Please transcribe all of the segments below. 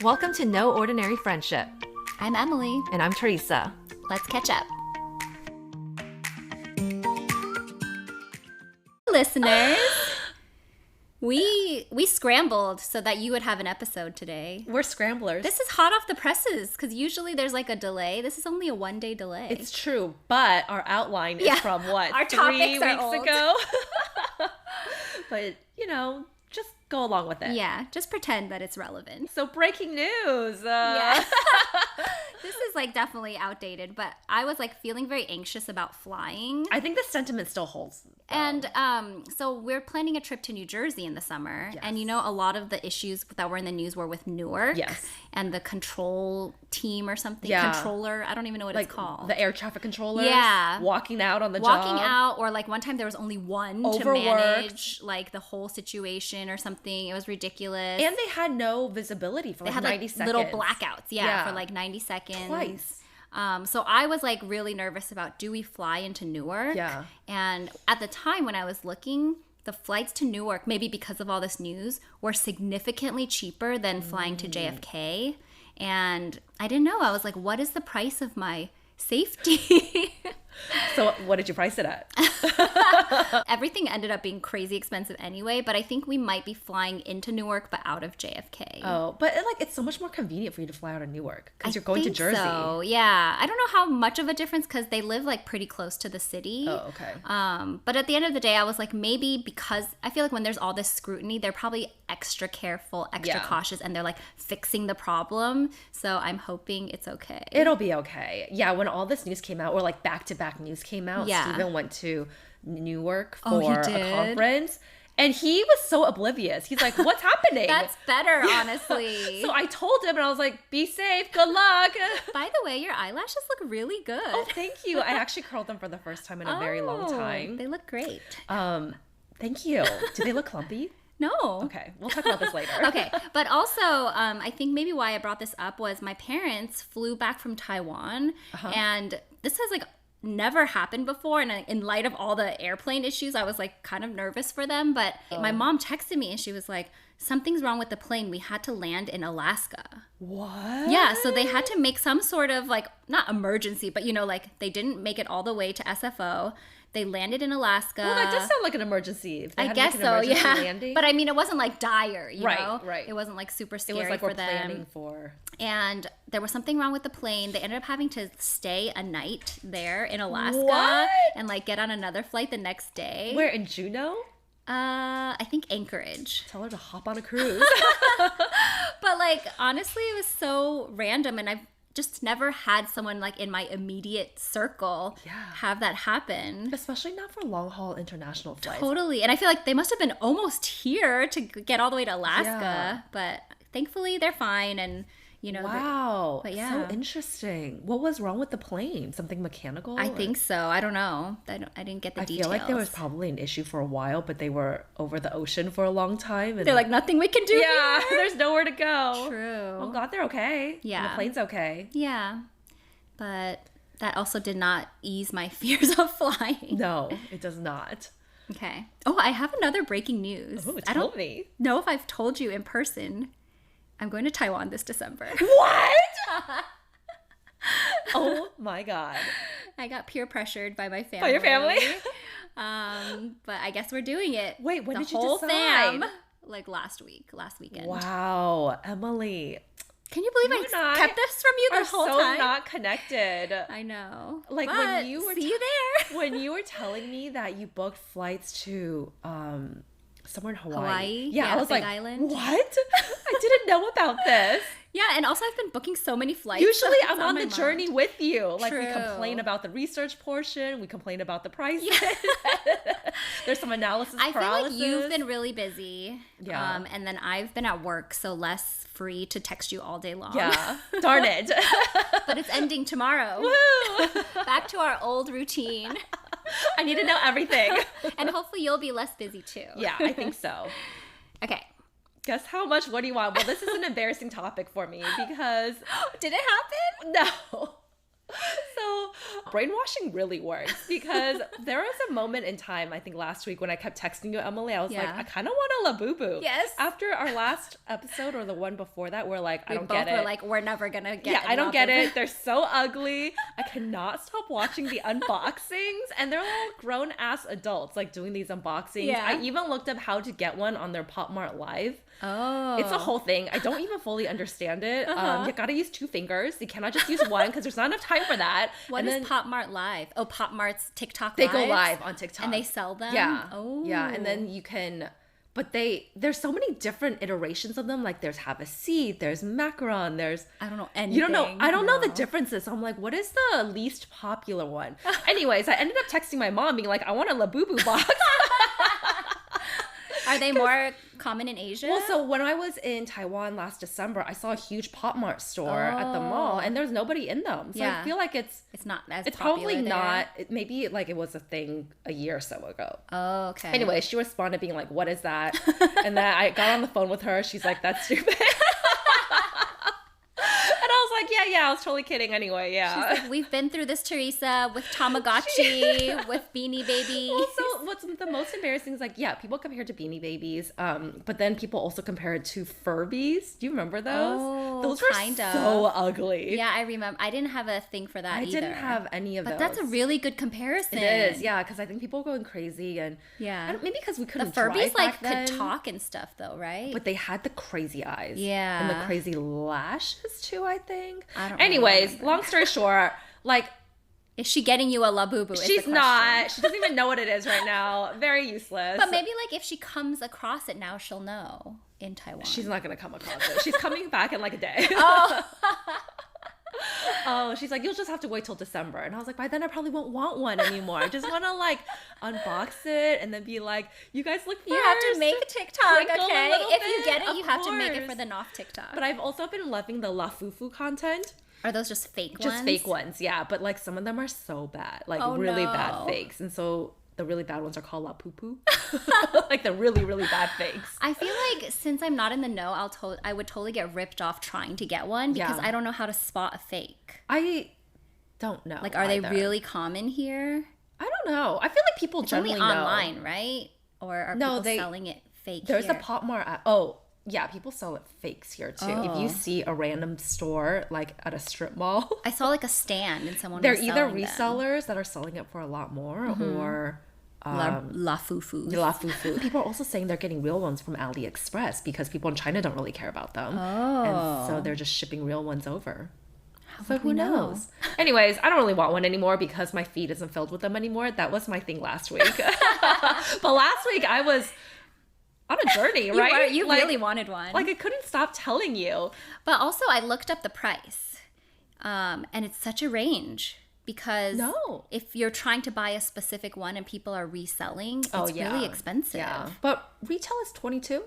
Welcome to No Ordinary Friendship. I'm Emily. And I'm Teresa. Let's catch up. Listeners, we scrambled so that you would have an episode today. We're scramblers. This is hot off the presses because usually there's like a delay. This is only a 1 day delay. It's true, but our outline is from what? Our 3 topics are weeks old. ago? But, just go along with it. Yeah, just pretend that it's relevant. So breaking news. Yeah. This is like definitely outdated, but I was like feeling very anxious about flying. I think the sentiment still holds. Though. And so we're planning a trip to New Jersey in the summer. Yes. And a lot of the issues that were in the news were with Newark. Yes. And the control team or something. Yeah. Controller. I don't even know what it's called. The air traffic controllers. Yeah. Walking out on the Walking job. out, or like one time there was only one to manage like the whole situation or something. It was ridiculous. And they had no visibility for like 90 seconds. Little blackouts. Yeah, for like 90 seconds. Twice. So I was like really nervous about, do we fly into Newark? Yeah. And at the time when I was looking, the flights to Newark, maybe because of all this news, were significantly cheaper than flying to JFK. And I didn't know. I was like, what is the price of my safety? So what did you price it at? Everything ended up being crazy expensive anyway, but I think we might be flying into Newark but out of JFK. Oh, but it's so much more convenient for you to fly out of Newark because you're going to Jersey. So, yeah. I don't know how much of a difference because they live like pretty close to the city. Oh, okay. But at the end of the day, I was like, maybe because I feel like when there's all this scrutiny, they're probably extra careful, extra cautious, and they're like fixing the problem. So I'm hoping it's okay. It'll be okay. Yeah, when all this news came out, or like back-to-back news came out, Steven went to Newark for a conference. And he was so oblivious. He's like, what's happening? That's better, honestly. So I told him, and I was like, be safe. Good luck. By the way, your eyelashes look really good. Oh, thank you. I actually curled them for the first time in a very long time. They look great. Thank you. Do they look clumpy? No. Okay, we'll talk about this later. Okay, but also, I think maybe why I brought this up was my parents flew back from Taiwan, and this has like never happened before, and in light of all the airplane issues, I was like kind of nervous for them, but my mom texted me and she was like, something's wrong with the plane, we had to land in Alaska. What? Yeah, so they had to make some sort of like, not emergency, but like they didn't make it all the way to SFO. They landed in Alaska. Well, that does sound like an emergency. If they I had guess to make an emergency so, yeah. landing. But I mean, it wasn't like dire, you know? Right. It wasn't like super scary it was like for we're them. planning for. And there was something wrong with the plane. They ended up having to stay a night there in Alaska. What? And like get on another flight the next day. Where, in Juneau? I think Anchorage. Tell her to hop on a cruise. But like, honestly, it was so random, and I've just never had someone like in my immediate circle have that happen. Especially not for long haul international flights. Totally. And I feel like they must have been almost here to get all the way to Alaska, but thankfully they're fine. And wow. But yeah. So interesting. What was wrong with the plane? Something mechanical? I think so. I don't know. I didn't get the details. I feel like there was probably an issue for a while, but they were over the ocean for a long time. And they're like, nothing we can do here. There's nowhere to go. True. Oh God, they're okay. Yeah. And the plane's okay. Yeah. But that also did not ease my fears of flying. No, it does not. Okay. Oh, I have another breaking news. Oh, I don't me. know if I've told you in person. I'm going to Taiwan this December. What? Oh my God. I got peer pressured by my family. By your family? But I guess we're doing it. Wait, when did you whole decide? fam, like last weekend. Wow, Emily. Can you believe I kept this from you the whole so time? Not connected. I know. Like but when you were see you there. When you were telling me that you booked flights to somewhere in Hawaii. Yeah, I was Big like, Island. What? I didn't know about this. Yeah, and also I've been booking so many flights. Usually so I'm on the journey with you. Like True. we complain about the research portion, we complain about the prices. There's some analysis I paralysis. feel like you've been really busy. Yeah. And then I've been at work, so less free to text you all day long. Yeah. Darn it. But it's ending tomorrow. Woo! Back to our old routine. I need to know everything. And hopefully you'll be less busy too. Yeah, I think so. Okay. Guess how much? What do you want? Well, this is an embarrassing topic for me because... Did it happen? No. So Brainwashing really works because there was a moment in time, I think last week, when I kept texting you, Emily, I was like, I kind of want a Labubu. Yes. After our last episode or the one before that, we're like, I don't get it. We both were like, we're never going to get it. Yeah, I don't get it. They're so ugly. I cannot stop watching the unboxings. And they're all grown-ass adults, like, doing these unboxings. Yeah. I even looked up how to get one on their Pop Mart Live. Oh. It's a whole thing. I don't even fully understand it. You gotta use 2 fingers. You cannot just use one because there's not enough time for that. What is Pop Mart Live? Oh, Pop Mart's TikTok They Lives? go live on TikTok. And they sell them? Yeah. Oh. Yeah, and then you can... But there's so many different iterations of them. Like, there's Have a Seat, there's Macaron, there's... I don't know anything. You don't know... I don't know the differences. So I'm like, what is the least popular one? Anyways, I ended up texting my mom being like, I want a Labubu box. Are they more common in Asia? Well, so when I was in Taiwan last December, I saw a huge Pop Mart store at the mall, and there's nobody in them. So I feel like it's not as it's popular probably there. not. Maybe like it was a thing a year or so ago. Oh, okay. Anyway, she responded being like, "What is that?" And then I got on the phone with her. She's like, "That's stupid." Yeah, I was totally kidding anyway, yeah. She's like, we've been through this, Teresa, with Tamagotchi, with Beanie Babies. Well, so what's the most embarrassing is like, yeah, people compare it to Beanie Babies, but then people also compare it to Furbies. Do you remember those? Oh, those were so ugly. Yeah, I remember. I didn't have a thing for that either. I didn't have any of those. But that's a really good comparison. It is, yeah, because I think people were going crazy and maybe because we couldn't drive The Furbies back then, could talk and stuff though, right? But they had the crazy eyes. Yeah. And the crazy lashes too, I think. I don't Anyways, long story short, like, is she getting you a Labubu? She's not. She doesn't even know what it is right now. Very useless. But maybe like if she comes across it now, she'll know in Taiwan. She's not gonna come across it. She's coming back in like a day. Oh, she's like, you'll just have to wait till December. And I was like, by then I probably won't want one anymore. I just want to like unbox it and then be like, you guys look first. You have to make a TikTok, okay? If you get it, of you have course. to make it for the Knopf TikTok. But I've also been loving the Lafufu content. Are those just fake ones? Just fake ones, yeah. But like some of them are so bad, like really bad fakes. And so the really bad ones are called Lapupu. Like the really, really bad fakes. I feel like since I'm not in the know, I would totally get ripped off trying to get one because I don't know how to spot a fake. I don't know. Like, are they really common here? I don't know. I feel like people generally know. Online, right? Or are people selling it fake There's here? a Pop Mart yeah, people sell it fakes here too. If you see a random store like at a strip mall, I saw like a stand and someone. They're either resellers that are selling it for a lot more, or Lafufu. People are also saying they're getting real ones from AliExpress because people in China don't really care about them, and so they're just shipping real ones over. So who knows? Anyways, I don't really want one anymore because my feed isn't filled with them anymore. That was my thing last week. But last week I was on a journey, right? You really wanted one. Like, I couldn't stop telling you. But also, I looked up the price. And it's such a range. Because if you're trying to buy a specific one and people are reselling, it's really expensive. Yeah. But retail is $22.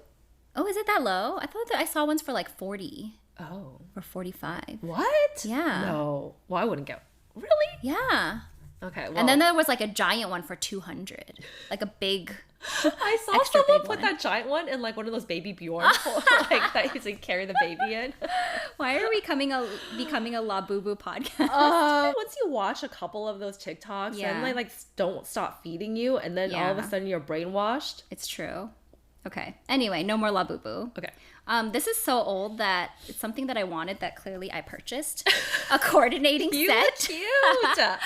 Oh, is it that low? I thought that I saw ones for like $40. Oh. Or $45. What? Yeah. No. Well, I wouldn't get... Really? Yeah. Okay, well... And then there was like a giant one for $200. Like a big... I saw someone put that giant one in like one of those baby Bjorns, like that he's like carry the baby in. Why are we becoming a Labubu podcast? Once you watch a couple of those TikToks, and they like don't stop feeding you, and then all of a sudden you're brainwashed. It's true. Okay. Anyway, no more Labubu. Okay. This is so old that it's something that I wanted that clearly I purchased. A coordinating set. Cute. But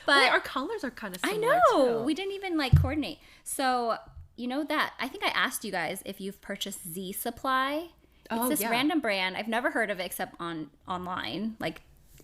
wait, our colors are kind of similar. I know. Too. We didn't even like coordinate. So, you know that. I think I asked you guys if you've purchased Z Supply. It's this random brand. I've never heard of it except online, like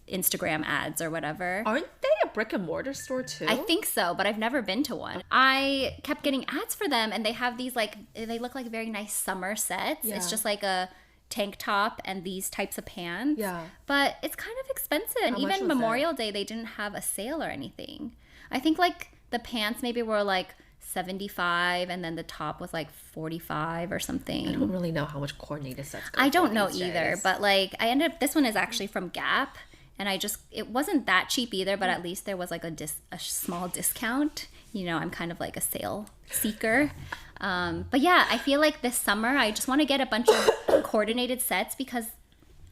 Instagram ads or whatever. Aren't they a brick and mortar store too? I think so, but I've never been to one. I kept getting ads for them, and they have these like, they look like very nice summer sets. Yeah. It's just like a tank top and these types of pants. Yeah. But it's kind of expensive. And even Memorial Day, they didn't have a sale or anything. I think like the pants maybe were like $75 and then the top was like $45 or something. I don't really know how much coordinated sets go. I don't know either, but like I ended up, this one is actually from Gap. And it wasn't that cheap either, but at least there was like a small discount. You know, I'm kind of like a sale seeker. But yeah, I feel like this summer I just want to get a bunch of coordinated sets because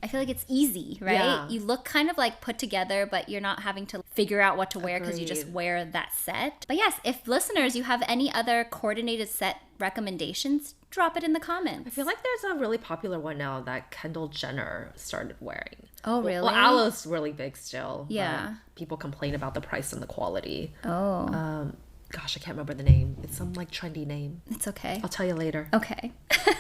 I feel like it's easy, right? Yeah. You look kind of like put together, but you're not having to figure out what to wear because you just wear that set. But yes, if listeners, you have any other coordinated set recommendations, drop it in the comments. I feel like there's a really popular one now that Kendall Jenner started wearing. Oh, really? Well, Aloe's really big still. Yeah. People complain about the price and the quality. Oh. Gosh, I can't remember the name. It's some like trendy name. It's okay. I'll tell you later. Okay.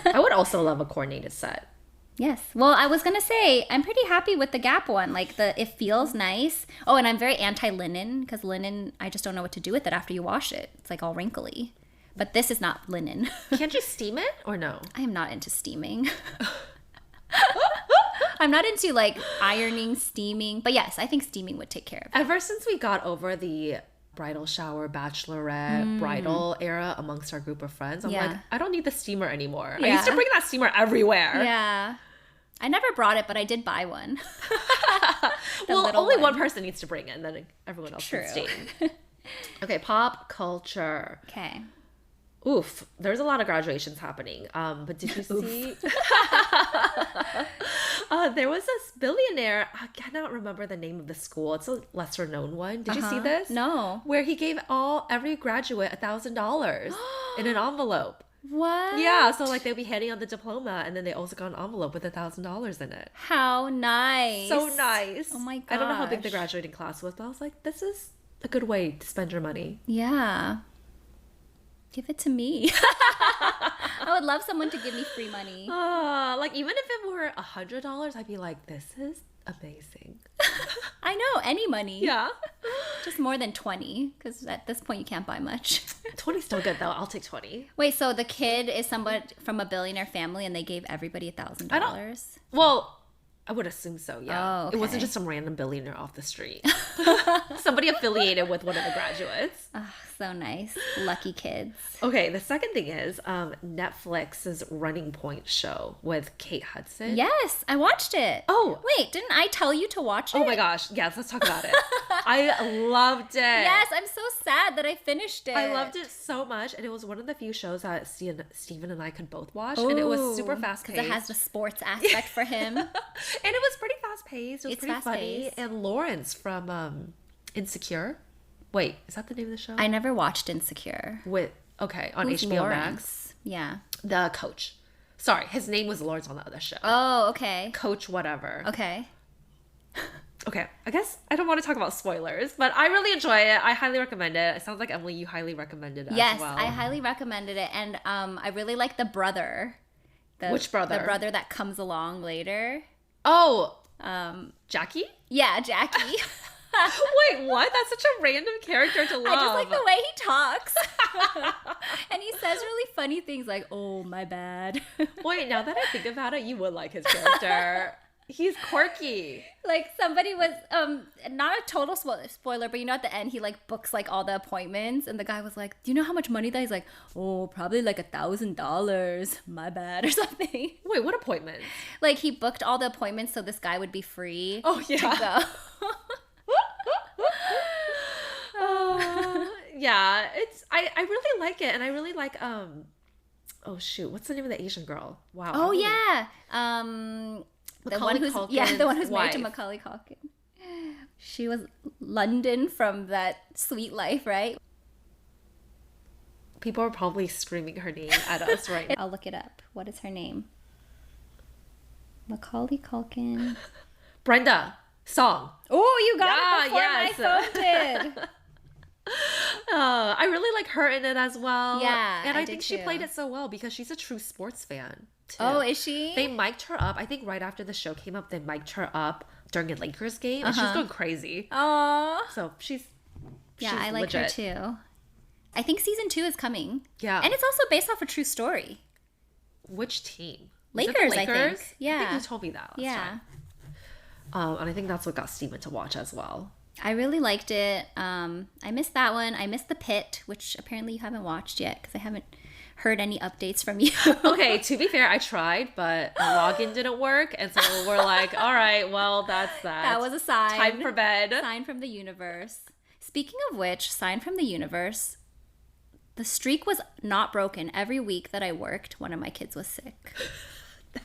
I would also love a coordinated set. Yes. Well, I was going to say, I'm pretty happy with the Gap one. Like, it feels nice. Oh, and I'm very anti-linen because linen, I just don't know what to do with it after you wash it. It's like all wrinkly. But this is not linen. Can't you steam it or no? I am not into steaming. I'm not into like ironing, steaming. But yes, I think steaming would take care of it. Ever since we got over the bridal shower, bachelorette, bridal era amongst our group of friends, I'm like, I don't need the steamer anymore. I used to bring that steamer everywhere. Yeah. I never brought it, but I did buy one. Well, only one person needs to bring it, and then everyone else can steam. Okay, pop culture. Okay. Oof, there's a lot of graduations happening. But did you see? There was this billionaire. I cannot remember the name of the school. It's a lesser known one. Did you see this? No. Where he gave every graduate $1,000 in an envelope. What? Yeah, so like they'll be handing out the diploma, and then they also got an envelope with $1,000 in it. How nice. So nice. Oh my gosh. I don't know how big the graduating class was, but I was like, this is a good way to spend your money. Yeah. Give it to me. I would love someone to give me free money. Like even if it were $100, I'd be like, this is amazing. I know, any money. Yeah. Just more than 20, because at this point you can't buy much. 20's still good though. I'll take 20. Wait, so the kid is someone from a billionaire family and they gave everybody $1,000? Well, I would assume so, yeah. Oh, okay. It wasn't just some random billionaire off the street. Somebody affiliated with one of the graduates. Oh, so nice. Lucky kids. Okay, the second thing is Netflix's Running Point show with Kate Hudson. Yes, I watched it. Oh. Wait, didn't I tell you to watch it? Oh my gosh. Yes, let's talk about it. I loved it. Yes, I'm so sad that I finished it. I loved it so much. And it was one of the few shows that Steven and I could both watch. And it was super fast paced. Because it has the sports aspect for him. And it was pretty fast paced. It was pretty funny. fast-paced. And Lawrence from Insecure. Wait, is that the name of the show? I never watched Insecure. On Who's HBO Lawrence? Max. Yeah. The coach. Sorry, his name was Lawrence on the other show. Oh, okay. Coach whatever. Okay. Okay, I guess I don't want to talk about spoilers, but I really enjoy it. I highly recommend it. It sounds like, Emily, you highly recommended it Yes, as well. I highly recommended it. And I really like the brother. Which brother? The brother that comes along later. Oh, Jackie? Yeah, Jackie. Wait, what? That's such a random character to love. I just like the way he talks. And he says really funny things like, oh, my bad. Wait, now that I think about it, you would like his character. He's quirky. Like somebody was, not a total spoiler, but you know at the end he like books like all the appointments and the guy was like, do you know how much money that? He's like, oh, probably like $1,000. My bad or something. Wait, what appointment? Like he booked all the appointments so this guy would be free to go. Yeah, I really like it, and I really like oh shoot, what's the name of the Asian girl? Wow. Oh yeah. The one who's married to Macaulay Culkin. She was London from That Sweet Life, right? People are probably screaming her name at us right now. I'll look it up. What is her name? Macaulay Culkin. Brenda Song. Oh, you got it before my phone did. I really like her in it as well. Yeah, and I did think she too. played it so well because she's a true sports fan too. Oh, is she? They mic'd her up. I think right after the show came up, they mic'd her up during a Lakers game, and she's going crazy. Aww. So she's I like legit. her too. I think season 2 is coming. Yeah, and it's also based off a true story. Which team? Lakers, I think. Yeah, I think you told me that last time. And I think that's what got Steven to watch as well. I really liked it. I missed that one. I missed The Pit, which apparently you haven't watched yet because I haven't heard any updates from you. Okay, to be fair, I tried, but the login didn't work. And so we're like, all right, well, that's that. That was a sign. Time for bed. Sign from the universe. Speaking of which, sign from the universe, the streak was not broken. Every week that I worked, one of my kids was sick.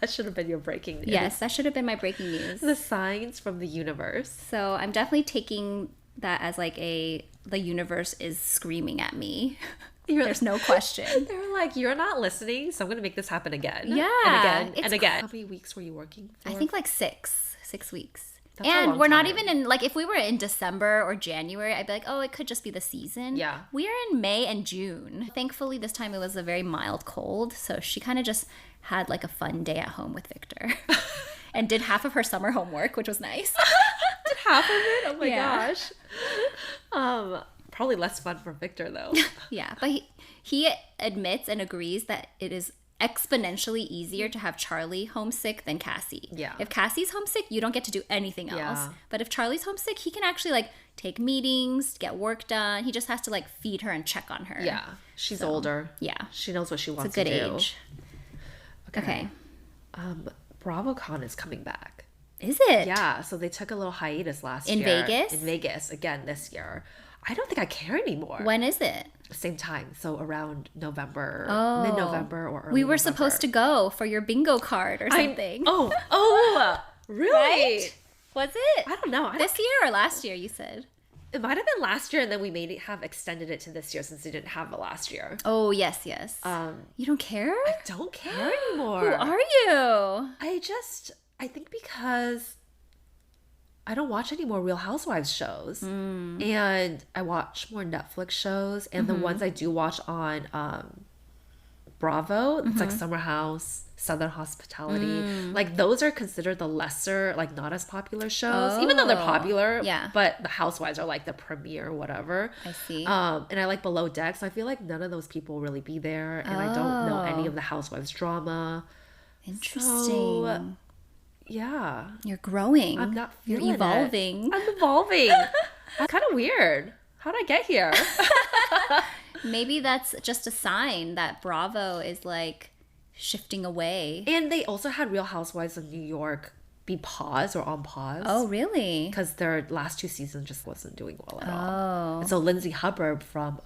That should have been your breaking news. Yes, that should have been my breaking news. The signs from the universe. So I'm definitely taking that as like the universe is screaming at me. There's no question. They're like, you're not listening, so I'm going to make this happen again. Yeah. And again, and again. How many weeks were you working for? I think like 6 weeks. That's a and long we're not time. even in, like, if we were in December or January, I'd be like, oh, it could just be the season. Yeah. We are in May and June. Thankfully, this time it was a very mild cold, so she kind of just had like a fun day at home with Victor and did half of her summer homework, which was nice. Did half of it? Oh my Yeah. gosh. Probably less fun for Victor though. Yeah, but he admits and agrees that it is exponentially easier to have Charlie homesick than Cassie. Yeah. If Cassie's homesick, you don't get to do anything else. Yeah. But if Charlie's homesick, he can actually like take meetings, get work done. He just has to like feed her and check on her. Yeah. She's older. Yeah. She knows what she wants It's a good to do. age. Okay. Bravocon is coming back. Is it? Yeah, so they took a little hiatus last In year. Vegas? In Vegas, again this year. I don't think I care anymore. When is it? Same time, so around November, Oh. mid-November or early We were supposed to go for your bingo card or something. Oh, really? Right? Was it? I don't know. This year or last year, you said? It might have been last year, and then we have extended it to this year since we didn't have it last year. Oh, yes. You don't care? I don't care anymore. Who are you? I think because I don't watch any more Real Housewives shows. And I watch more Netflix shows. And the ones I do watch on Bravo, it's like Summer House, Southern Hospitality. Like those are considered the lesser, like not as popular shows. Even though they're popular. Yeah. But the Housewives are like the premiere, whatever. I see. And I like Below Deck. So I feel like none of those people will really be there. And I don't know any of the Housewives drama. Interesting. So, yeah. You're growing. I'm not You're feeling evolving. I'm evolving. Kind of weird. How'd I get here? Maybe that's just a sign that Bravo is like shifting away. And they also had Real Housewives of New York be paused or on pause. Oh, really? Because their last 2 seasons just wasn't doing well at all. Oh. And so Lindsay Hubbard from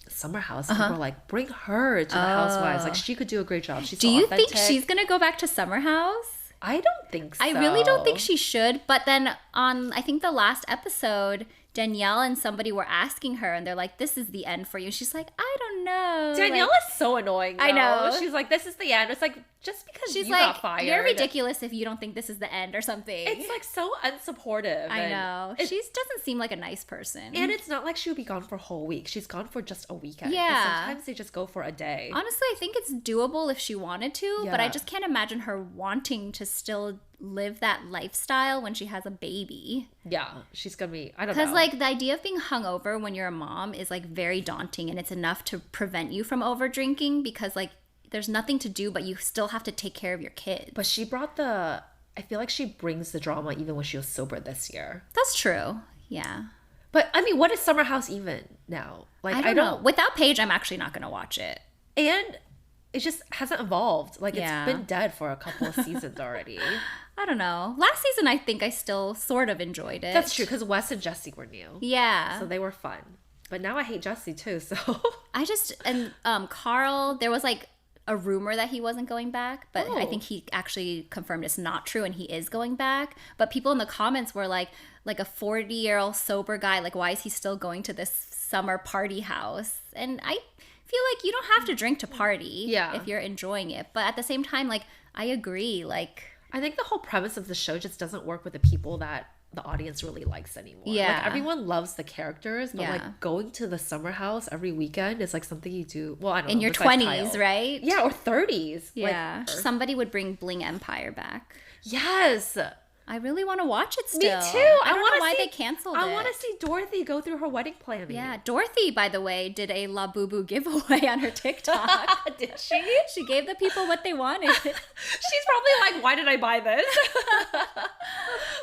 Summer House, people were like, bring her to the Housewives. Like, she could do a great job. She's Do so you authentic. think she's going to go back to Summer House? I don't think so. I really don't think she should. But then on, I think the last episode, Danielle and somebody were asking her, and they're like, this is the end for you. She's like, I don't know. Danielle Like, is so annoying, though. I know. She's like, this is the end. It's like, just because she's you like, got fired. you're ridiculous if you don't think this is the end or something. It's like so unsupportive. I and know. She doesn't seem like a nice person. And it's not like she would be gone for a whole week. She's gone for just a weekend. Yeah. And sometimes they just go for a day. Honestly, I think it's doable if she wanted to, but I Yeah. just can't imagine her wanting to still live that lifestyle when she has a baby. Yeah, she's gonna be, I don't know. Because, like, the idea of being hungover when you're a mom is, like, very daunting, and it's enough to prevent you from over drinking because, like, there's nothing to do, but you still have to take care of your kids. But she brought I feel like she brings the drama even when she was sober this year. That's true. Yeah. But, I mean, what is Summer House even now? Like, I don't know. Without Paige, I'm actually not going to watch it. And it just hasn't evolved. Like, Yeah. it's been dead for a couple of seasons already. I don't know. Last season, I think I still sort of enjoyed it. That's true, because Wes and Jesse were new. Yeah. So they were fun. But now I hate Jesse, too, so... Carl, there was like a rumor that he wasn't going back, but I Oh. think he actually confirmed it's not true and he is going back. But people in the comments were like a 40-year-old sober guy, like, why is he still going to this summer party house? And I feel like you don't have to drink to party if you're enjoying it. But at the same time, like, I agree, like... I think the whole premise of the show just doesn't work with the people that the audience really likes anymore. Yeah. Like, everyone loves the characters, but like going to the summer house every weekend is like something you do. Well, I don't know. In your besides 20s, Kyle. right? Yeah, or 30s. Yeah. Like, Somebody would bring Bling Empire back. yes. I really want to watch it still. Me too. I don't wanna know why see, they canceled it. I want to see Dorothy go through her wedding planning. Yeah, Dorothy, by the way, did a Labubu giveaway on her TikTok. Did she? She gave the people what they wanted. She's probably like, why did I buy this?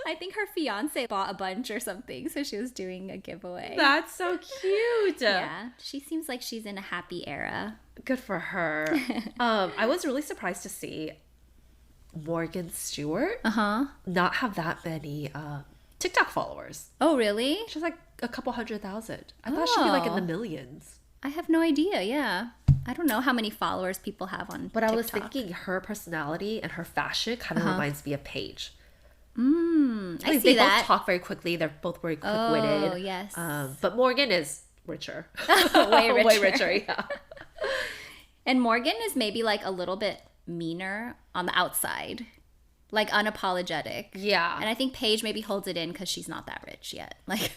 I think her fiance bought a bunch or something, so she was doing a giveaway. That's so cute. Yeah, she seems like she's in a happy era. Good for her. I was really surprised to see Morgan Stewart not have that many TikTok followers. Oh, really? She's like a couple 100,000. I thought she'd be like in the millions. I have no idea, yeah. I don't know how many followers people have on But TikTok. I was thinking her personality and her fashion kind of reminds me of Paige. I see they that. both talk very quickly. They're both very quick-witted. Oh, yes. But Morgan is richer. Way richer. Way richer, yeah. And Morgan is maybe like a little bit meaner on the outside. Like unapologetic. Yeah. And I think Paige maybe holds it in because she's not that rich yet. Like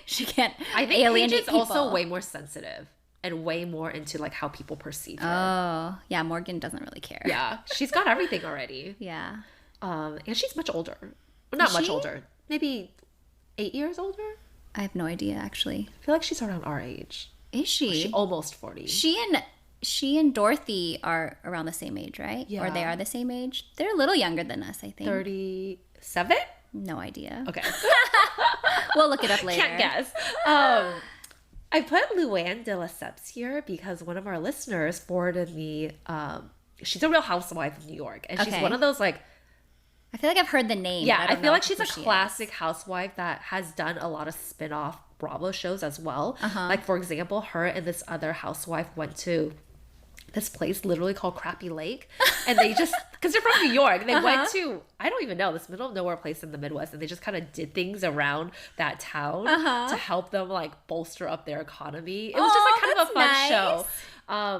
she can't I think alienate Paige is people. also way more sensitive and way more into like how people perceive her. Oh, yeah. Morgan doesn't really care. Yeah. She's got everything already. Yeah. And she's much older. Well, not Is much she? older. Maybe 8 years older? I have no idea, actually. I feel like she's around our age. Is she? She's almost 40. She and Dorothy are around the same age, right? Yeah. Or they are the same age. They're a little younger than us, I think. 37? No idea. Okay. We'll look it up later. Can't guess. I put Luann de Lesseps here because one of our listeners forwarded me. She's a real housewife of New York. And she's Okay. one of those like, I feel like I've heard the name. yeah, but I don't feel know like she's who a she is. classic housewife that has done a lot of spin-off Bravo shows as well. Like, for example, her and this other housewife went to this place literally called Crappy Lake. And they just, because they're from New York, they went to, I don't even know, this middle of nowhere place in the Midwest. And they just kind of did things around that town to help them like bolster up their economy. It was just like kind of a fun that's show. nice.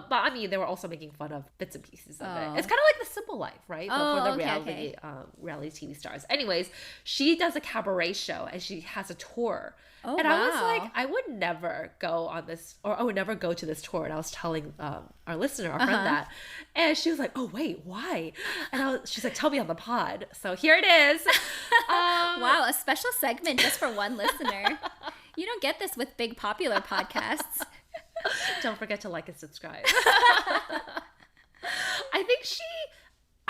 But I mean, they were also making fun of bits and pieces of it. Oh. It's kind of like The Simple Life, right? But for the reality TV stars. Anyways, she does a cabaret show and she has a tour. Oh, and I was wow. like, I would never go on this, or I would never go to this tour. And I was telling our listener, our friend that. And she was like, oh, wait, why? And she's like, tell me on the pod. So here it is. Wow, a special segment just for one listener. You don't get this with big popular podcasts. Don't forget to like and subscribe. I think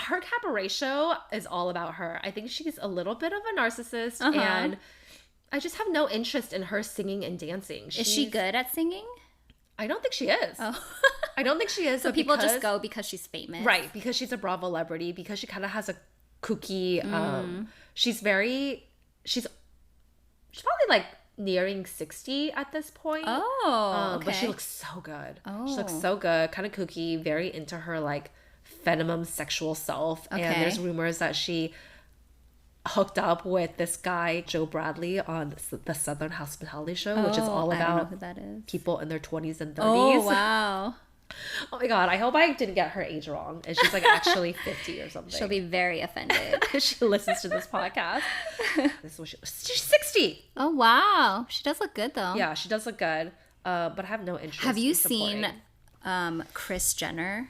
her cabaret show is all about her. I think she's a little bit of a narcissist and I just have no interest in her singing and dancing. Is she good at singing? I don't think she is. Oh. I don't think she is. So people just go because she's famous. Right, because she's a Bravo celebrity, because she kind of has a kooky, she's probably like nearing 60 at this point. Oh, okay. But she looks so good. Oh. She looks so good, kind of kooky, very into her like venomous sexual self. Okay. And there's rumors that she hooked up with this guy, Joe Bradley, on the Southern Hospitality Show, which is all I don't know about who that is. people in their 20s and 30s. Oh, wow. Oh my God, I hope I didn't get her age wrong. And she's like actually 50 or something. She'll be very offended. She listens to this podcast. This is what she's 60. Oh, wow. She does look good, though. Yeah, she does look good. But I have no interest. Have you in supporting. seen Kris Jenner?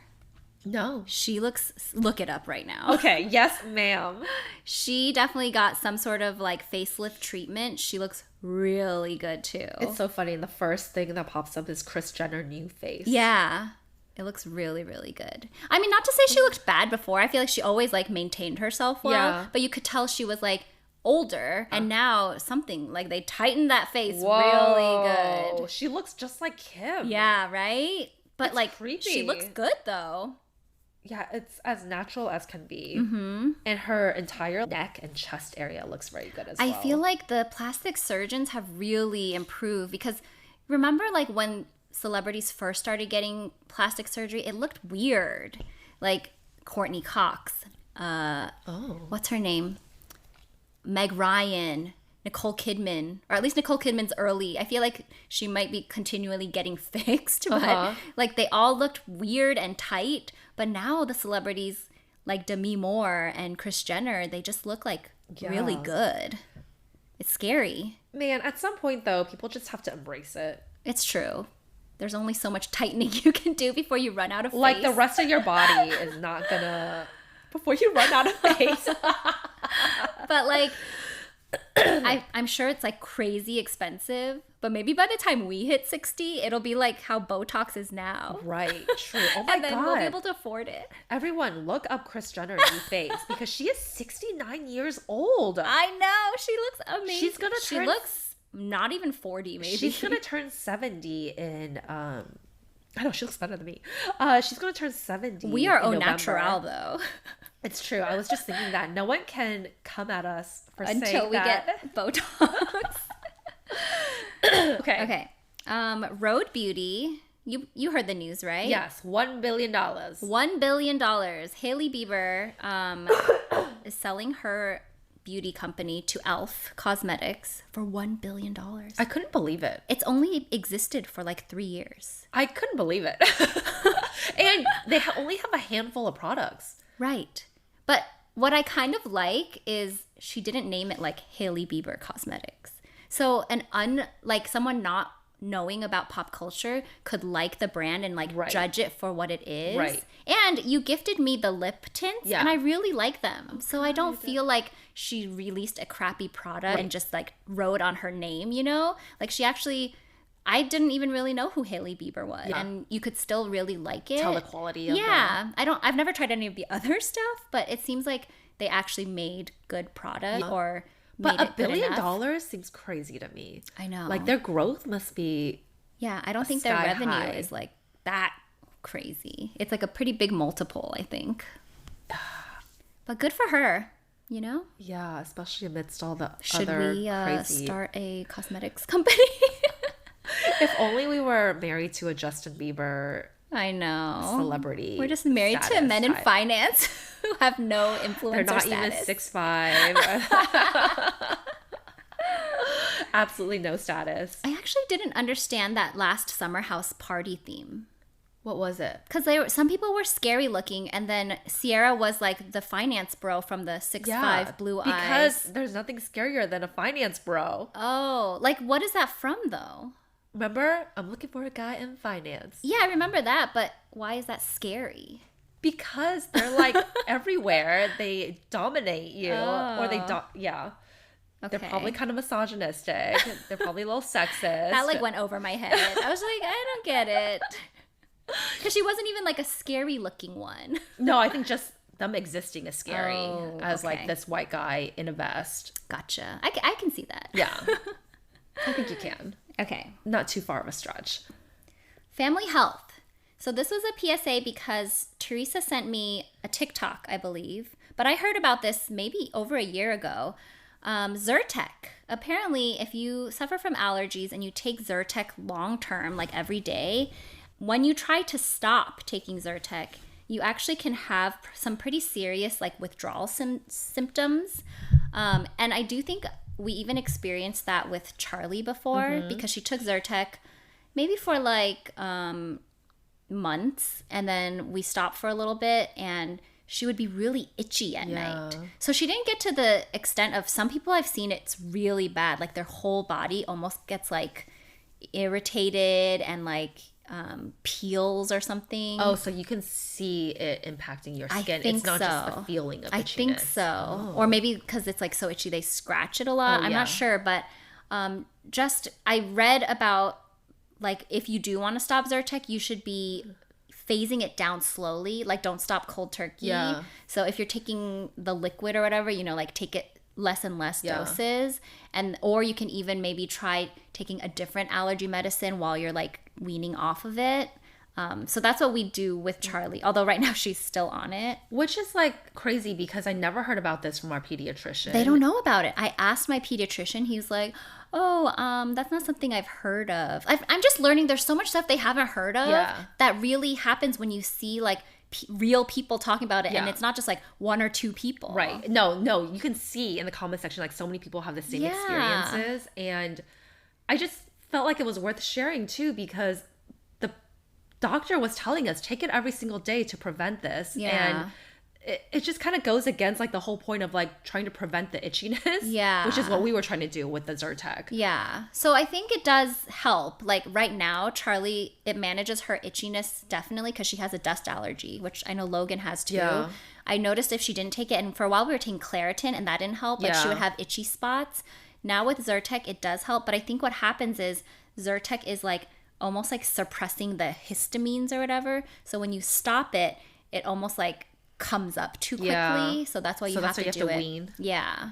No. She look it up right now. Okay, yes, ma'am. She definitely got some sort of like facelift treatment. She looks really good too. It's so funny. And the first thing that pops up is Kris Jenner new face. Yeah. It looks really, really good. I mean, not to say she looked bad before. I feel like she always like maintained herself well. Yeah. But you could tell she was like older. And now something like they tightened that face really good. She looks just like Kim. Yeah, right? But It's like creepy. she looks good though. Yeah, it's as natural as can be. Mm-hmm. And her entire neck and chest area looks very good as well. I feel like the plastic surgeons have really improved because remember like when celebrities first started getting plastic surgery, it looked weird. Like Courtney Cox. What's her name? Meg Ryan. Nicole Kidman, or at least Nicole Kidman's early. I feel like she might be continually getting fixed, but like they all looked weird and tight. But now the celebrities like Demi Moore and Kris Jenner, they just look like really good. It's scary. Man, at some point though, people just have to embrace it. It's true. There's only so much tightening you can do before you run out of face. Like the rest of your body is not gonna before you run out of face. But like I'm sure it's like crazy expensive, but maybe by the time we hit 60, it'll be like how Botox is now. Right, true. Oh my And then God. we'll be able to afford it. Everyone, look up Kris Jenner new face because she is 69 years old. I know. She looks amazing. She's gonna She turn- looks not even 40, maybe. She's gonna turn 70 in I know she looks better than me. She's gonna turn 70. We are in au November. natural, though. It's true. I was just thinking that no one can come at us for Until saying we that. get Botox. Okay. Okay. Rhode Beauty. You heard the news, right? Yes, $1 billion. $1 billion. Hailey Bieber is selling her beauty company to e.l.f. Cosmetics for $1 billion. I couldn't believe it. It's only existed for like 3 years. I couldn't believe it. And they only have a handful of products. Right. But what I kind of like is she didn't name it like Hailey Bieber Cosmetics. So like someone not knowing about pop culture could like the brand and like judge it for what it is. Right. And you gifted me the lip tints and I really like them. So I don't feel like she released a crappy product and just like wrote on her name, you know? Like she actually, I didn't even really know who Hailey Bieber was. Yeah. And you could still really like it. Tell the quality of them. Yeah. I've never tried any of the other stuff, but it seems like they actually made good product or but $1 billion seems crazy to me. I know. Like their growth must be I don't think their revenue is like that crazy. It's like a pretty big multiple, I think. But good for her, you know? Yeah, especially amidst all the other Should we crazy... start a cosmetics company? If only we were married to a Justin Bieber I know. celebrity. We're just married to men in finance who have no influence. They're not status. even 6'5". Absolutely no status. I actually didn't understand that last summer house party theme. What was it? Because some people were scary looking, and then Sierra was like the finance bro from the 6'5" blue eyes. Because there's nothing scarier than a finance bro. Oh, like what is that from though? Remember, I'm looking for a guy in finance. Yeah, I remember that, but why is that scary? Because they're like everywhere. They dominate you. Or they Okay. They're probably kind of misogynistic. They're probably a little sexist. That like went over my head. I was like, I don't get it. Because she wasn't even like a scary looking one. No, I think just them existing is scary as like this white guy in a vest. Gotcha. I can see that. Yeah. I think you can. Okay. Not too far of a stretch. Family health. So this was a PSA because Teresa sent me a TikTok, I believe. But I heard about this maybe over a year ago. Zyrtec. Apparently, if you suffer from allergies and you take Zyrtec long term, like every day, when you try to stop taking Zyrtec, you actually can have some pretty serious like withdrawal symptoms. And I do think we even experienced that with Charlie before because she took Zyrtec maybe for like months, and then we stopped for a little bit and she would be really itchy at night. So she didn't get to the extent of some people I've seen it's really bad. Like their whole body almost gets like irritated and like peels or something. Oh, so you can see it impacting your skin. It's not just the feeling of itchiness. I think so. Oh. Or maybe because it's like so itchy they scratch it a lot. I'm not sure, but I read about like if you do want to stop Zyrtec, you should be phasing it down slowly. Like don't stop cold turkey. Yeah. So if you're taking the liquid or whatever, you know, like take it less and less doses, or you can even maybe try taking a different allergy medicine while you're like weaning off of it. So that's what we do with Charlie, although right now she's still on it. Which is like crazy because I never heard about this from our pediatrician. They don't know about it. I asked my pediatrician. He's like, that's not something I've heard of. I'm just learning there's so much stuff they haven't heard of that really happens when you see like real people talking about it, and it's not just like one or two people. Right. No, you can see in the comment section like so many people have the same experiences, and I just felt like it was worth sharing too because the doctor was telling us take it every single day to prevent this, and it just kind of goes against like the whole point of like trying to prevent the itchiness, which is what we were trying to do with the Zyrtec. So I think it does help. Like right now Charlie, it manages her itchiness definitely because she has a dust allergy, which I know Logan has too. I noticed if she didn't take it, and for a while we were taking Claritin and that didn't help, like she would have itchy spots. Now with Zyrtec it does help, but I think what happens is Zyrtec is like almost like suppressing the histamines or whatever, so when you stop it, it almost like comes up too quickly, so that's why you have to do it. Wean.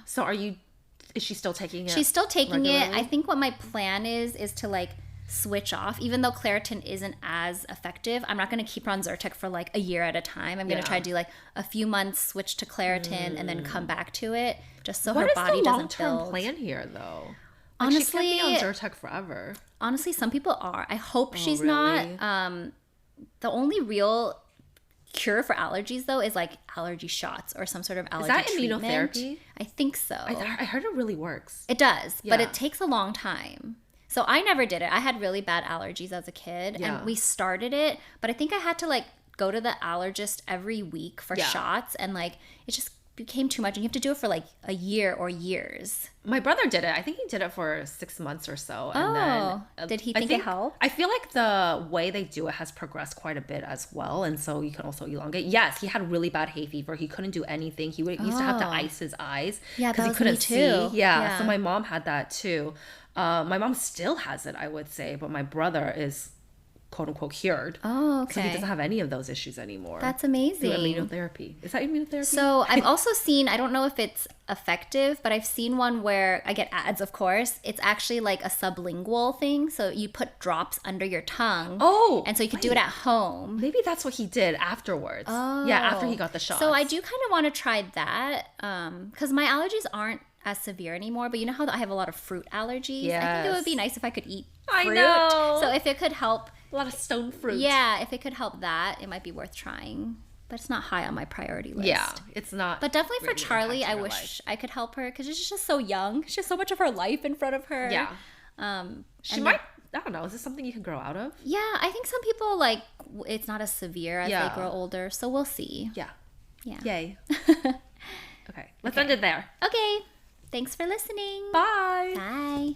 So is she still taking it? She's still taking regularly? It. I think what my plan is to like switch off, even though Claritin isn't as effective. I'm not going to keep her on Zyrtec for like a year at a time. I'm going to try to do like a few months, switch to Claritin, and then come back to it, just so her body doesn't build. What is the long-term plan here though? Honestly, she can't be on Zyrtec forever. Honestly, some people are. I hope she's really? not. The only real cure for allergies, though, is like allergy shots or some sort of allergy treatment. Is that immunotherapy? I think so. I heard it really works. It does, but Yeah. it takes a long time. So I never did it. I had really bad allergies as a kid, Yeah. and we started it, but I think I had to like go to the allergist every week for Yeah. shots, and like it just became too much, and you have to do it for like a year or years. My brother did it. I think he did it for 6 months or so. And then, did he I think it helped? I feel like the way they do it has progressed quite a bit as well. And so you can also elongate. Yes, he had really bad hay fever. He couldn't do anything. He used to have to ice his eyes. Yeah, that he was couldn't me too. see. Yeah. Yeah. So my mom had that too. My mom still has it, I would say. But my brother is quote unquote cured. Oh, okay. So he doesn't have any of those issues anymore. That's amazing. Through immunotherapy. Is that immunotherapy? So I've also seen, I don't know if it's effective, but I've seen one where I get ads, of course. It's actually like a sublingual thing. So you put drops under your tongue. Oh. And so you could do it at home. Maybe that's what he did afterwards. Oh. Yeah, after he got the shot. So I do kind of want to try that because my allergies aren't as severe anymore. But you know how I have a lot of fruit allergies? I think it would be nice if I could eat fruit. I know. So if it could help. A lot of stone fruit. Yeah, if it could help that, it might be worth trying. But it's not high on my priority list. Yeah, it's not. But definitely for really Charlie, I impacting her wish life. I could help her because she's just so young. She has so much of her life in front of her. Yeah. She and might. I don't know. Is this something you can grow out of? Yeah, I think some people like it's not as severe as Yeah. they grow older. So we'll see. Yeah. Yeah. Yay. Okay. Let's end it there. Okay. Thanks for listening. Bye. Bye.